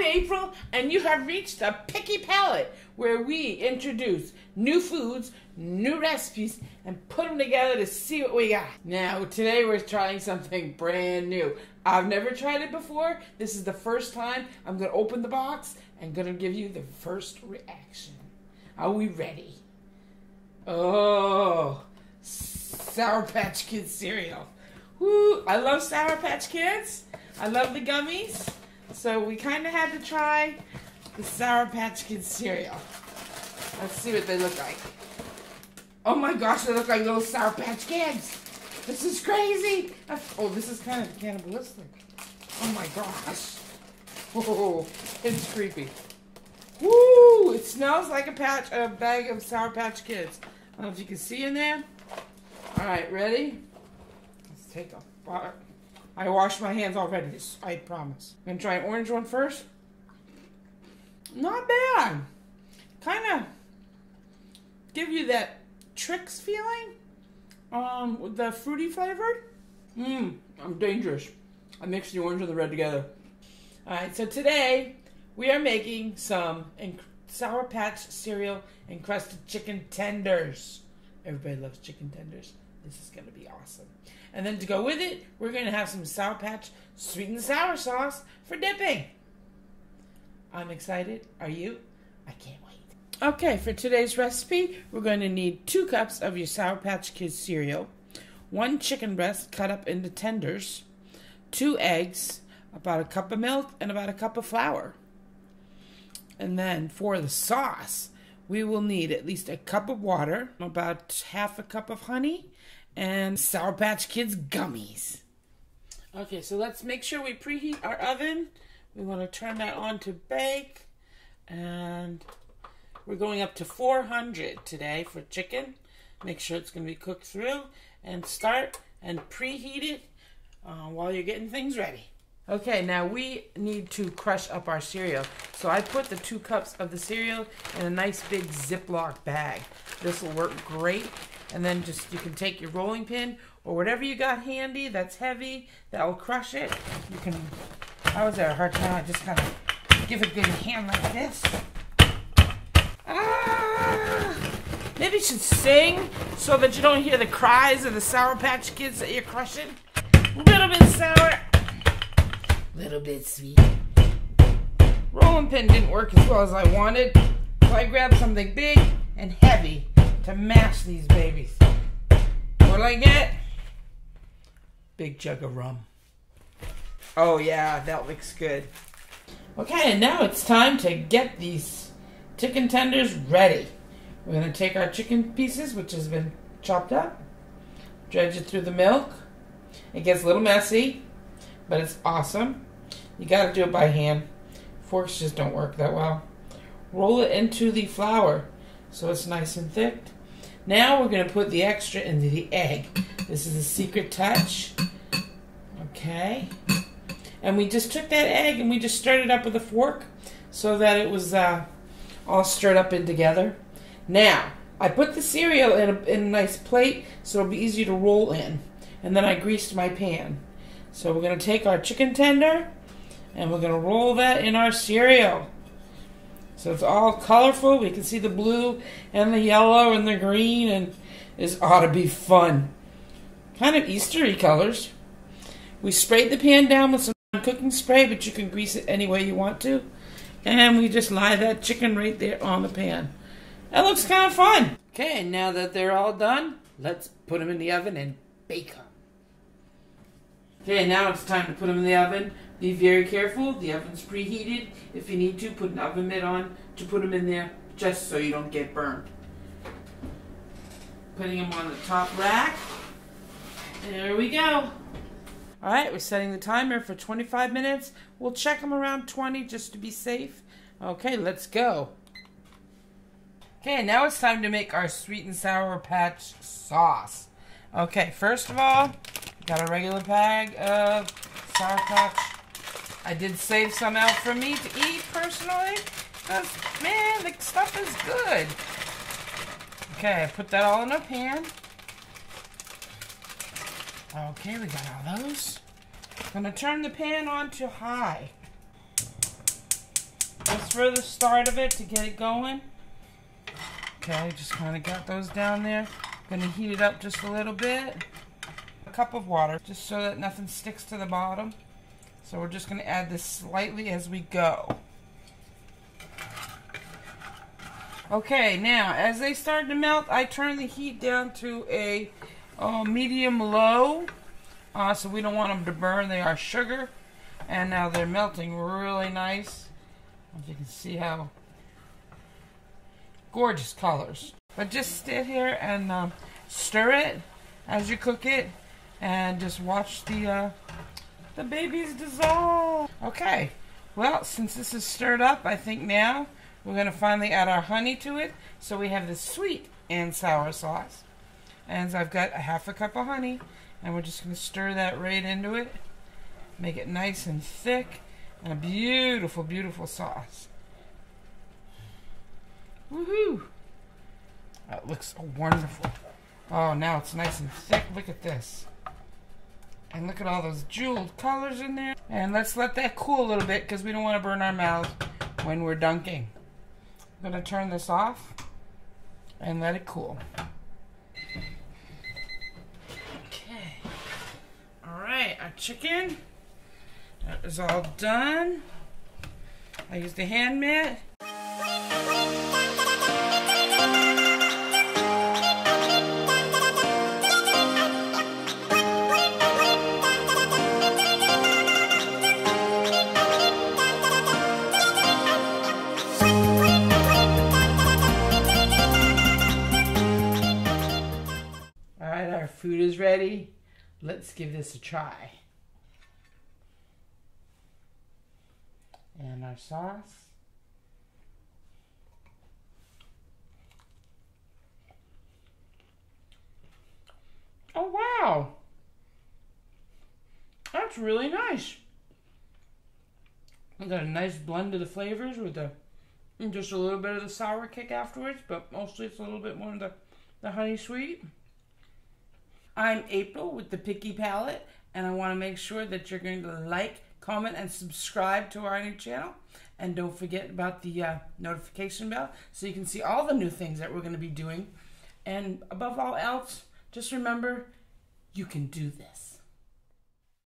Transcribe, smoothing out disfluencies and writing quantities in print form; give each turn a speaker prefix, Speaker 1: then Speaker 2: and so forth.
Speaker 1: I'm April, and you have reached a Picky Palate, where we introduce new foods, new recipes, and put them together to see what we got. Now, today we're trying something brand new. I've never tried it before. This is the first time. I'm going to open the box and going to give you the first reaction. Are we ready? Oh, Sour Patch Kids cereal. Woo, I love Sour Patch Kids. I love the gummies. So we kind of had to try the Sour Patch Kids cereal. Let's see what they look like. Oh my gosh, they look like little Sour Patch Kids. This is crazy. Oh, this is kind of cannibalistic. Oh my gosh. Oh, it's creepy. Woo! It smells like a bag of Sour Patch Kids. I don't know if you can see in there. All right, ready? Let's take a bite. I washed my hands already, I promise. I'm gonna try an orange one first. Not bad. Kind of give you that Trix feeling. With the fruity flavored. I'm dangerous. I mixed the orange and the red together. Alright, so today we are making some Sour Patch cereal encrusted chicken tenders. Everybody loves chicken tenders. This is going to be awesome. And then to go with it, we're going to have some Sour Patch sweet and sour sauce for dipping. I'm excited. Are you? I can't wait. Okay, for today's recipe, we're going to need 2 cups of your Sour Patch Kids cereal, 1 chicken breast cut up into tenders, 2 eggs, about a cup of milk, and about a cup of flour. And then for the sauce, we will need at least a cup of water, about half a cup of honey, and Sour Patch Kids gummies. Okay, so let's make sure we preheat our oven. We want to turn that on to bake. And we're going up to 400 today for chicken. Make sure it's going to be cooked through. And start and preheat it while you're getting things ready. Okay, now we need to crush up our cereal. So I put the 2 cups of the cereal in a nice big Ziploc bag. This will work great. And then you can take your rolling pin or whatever you got handy that's heavy, that will crush it. You can, I was at a hard time, I just kind of give it a big hand like this. Ah! Maybe you should sing so that you don't hear the cries of the Sour Patch Kids that you're crushing. A little bit sour, little bit sweet. Rolling pin didn't work as well as I wanted, so I grabbed something big and heavy to mash these babies. What I get? Big jug of rum. Oh yeah, that looks good. Okay, and now it's time to get these chicken tenders ready. We're going to take our chicken pieces, which has been chopped up, dredge it through the milk. It gets a little messy, but it's awesome. You got to do it by hand. Forks just don't work that well. Roll it into the flour so it's nice and thick. Now we're going to put the extra into the egg. This is a secret touch. Okay. And we just took that egg and we just stirred it up with a fork so that it was all stirred up in together. Now, I put the cereal in a nice plate so it'll be easy to roll in. And then I greased my pan. So we're going to take our chicken tender and we're going to roll that in our cereal. So it's all colorful. We can see the blue and the yellow and the green, and this ought to be fun. Kind of Eastery colors. We sprayed the pan down with some cooking spray, but you can grease it any way you want to. And we just lie that chicken right there on the pan. That looks kind of fun. Okay, now that they're all done, let's put them in the oven and bake them. Okay, now it's time to put them in the oven. Be very careful. The oven's preheated. If you need to, put an oven mitt on to put them in there just so you don't get burned. Putting them on the top rack. There we go. Alright, we're setting the timer for 25 minutes. We'll check them around 20 just to be safe. Okay, let's go. Okay, now it's time to make our sweet and sour patch sauce. Okay, first of all, got a regular bag of Sour Patch. I did save some out for me to eat personally, because, man, the stuff is good. Okay, I put that all in a pan. Okay, we got all those. I'm going to turn the pan on to high. just for the start of it to get it going. Okay, just kind of got those down there. Gonna heat it up just a little bit. A cup of water, just so that nothing sticks to the bottom. So we're just gonna add this slightly as we go. Okay, now as they start to melt, I turn the heat down to a medium-low, so we don't want them to burn. They are sugar, and now they're melting really nice. As you can see how gorgeous colors. But just sit here and stir it as you cook it, and just watch the babies dissolve. Okay, well, since this is stirred up, I think now we're going to finally add our honey to it. So we have this sweet and sour sauce. And I've got a half a cup of honey, and we're just going to stir that right into it. Make it nice and thick, and a beautiful, beautiful sauce. Woohoo! That looks wonderful. Oh, now it's nice and thick. Look at this. And look at all those jeweled colors in there. And let's let that cool a little bit, because we don't want to burn our mouths when we're dunking. I'm going to turn this off and let it cool. Okay. Alright, our chicken. That is all done. I used a hand mat. Alright, our food is ready. Let's give this a try. And our sauce. Oh wow! That's really nice. I got a nice blend of the flavors with just a little bit of the sour kick afterwards, but mostly it's a little bit more of the honey sweet. I'm April with the Picky Palate, and I want to make sure that you're going to like, comment, and subscribe to our new channel. And don't forget about the notification bell so you can see all the new things that we're going to be doing. And above all else, just remember, you can do this.